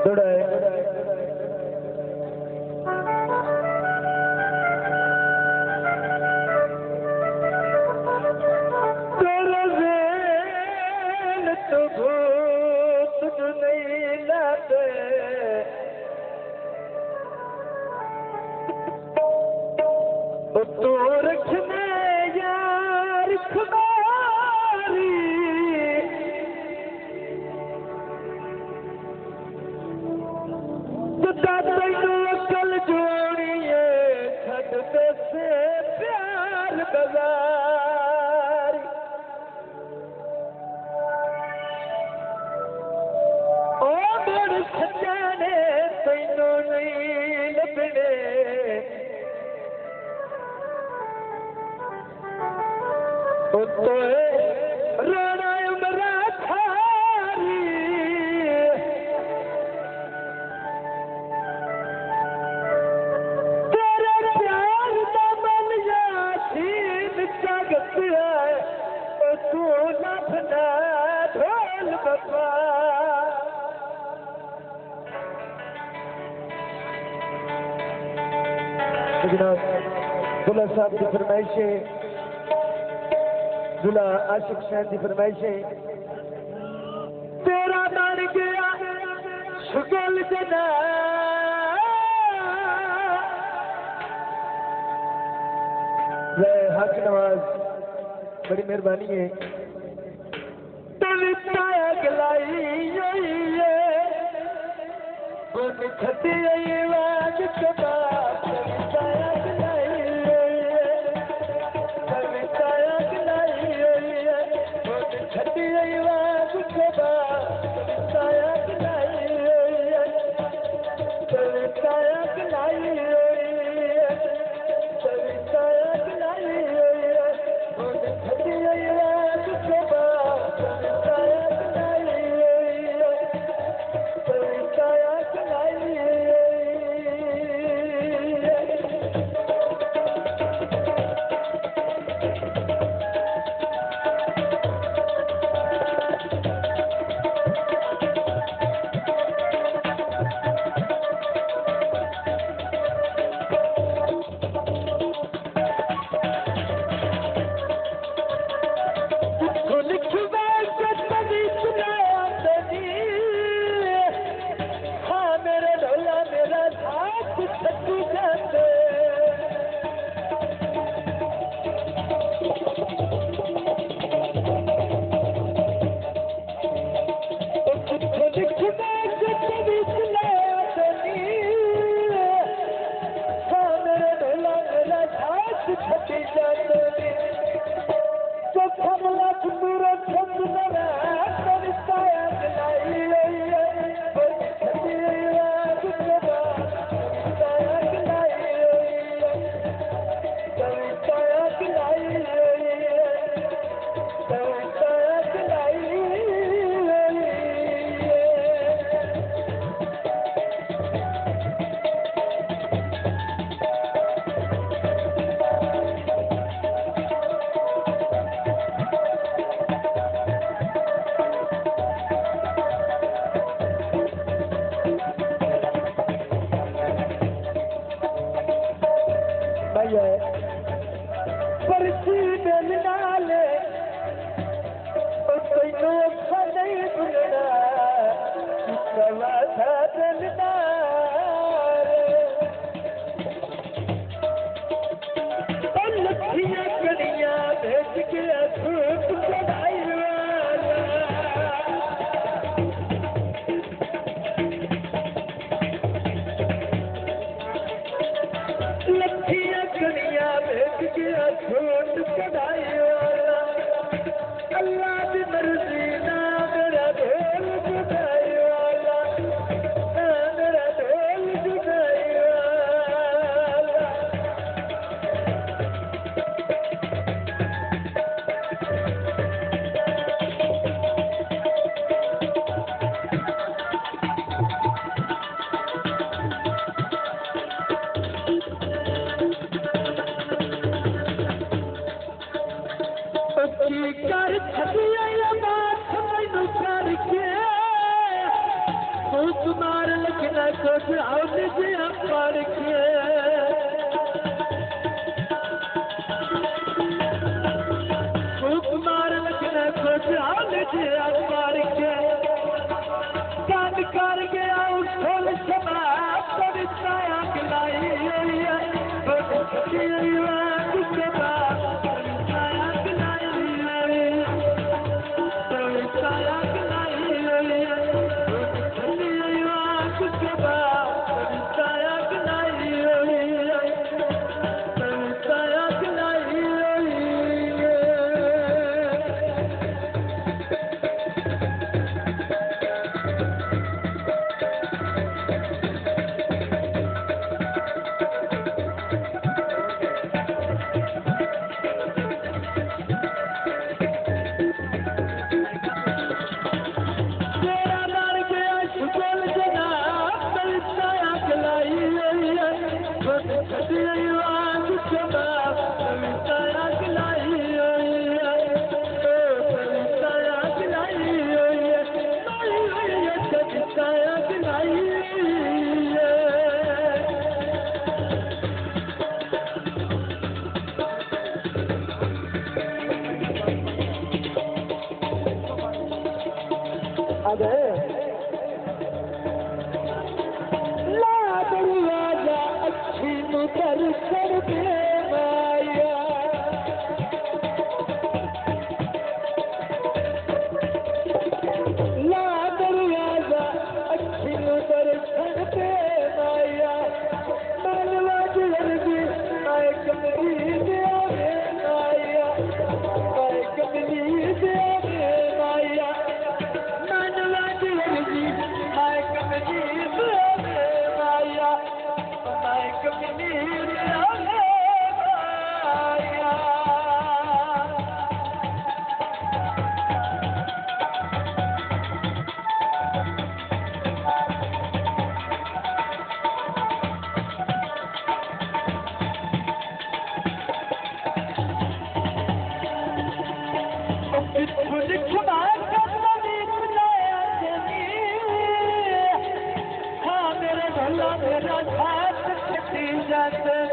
थोड़ा है तो भूत नहीं लाते तो रखने यार खुदारी अकल जोड़िए खटते से प्यार बाजारी ओ मेरे सजाने तैनों नहीं लभने तो रोना उमरा थारी तेरे प्यार का मन यासीन जागत है तू लभना ढोल बपा जनाब दुल्हा साहब की फरमाइशें दुल्हा आशिक शहर की फरमाइशें तेरा बन गया शुगल जना हक नवाज बड़ी मेहरबानी है गलाई खती वाज तुम्हारे लिखना कुछ और दिया पढ़ के तुम्हारे लिखना कुछ और दिया पढ़ के कान कर गया उस फूल समा पर साया गिलाई मेरा हाथ छटी जाते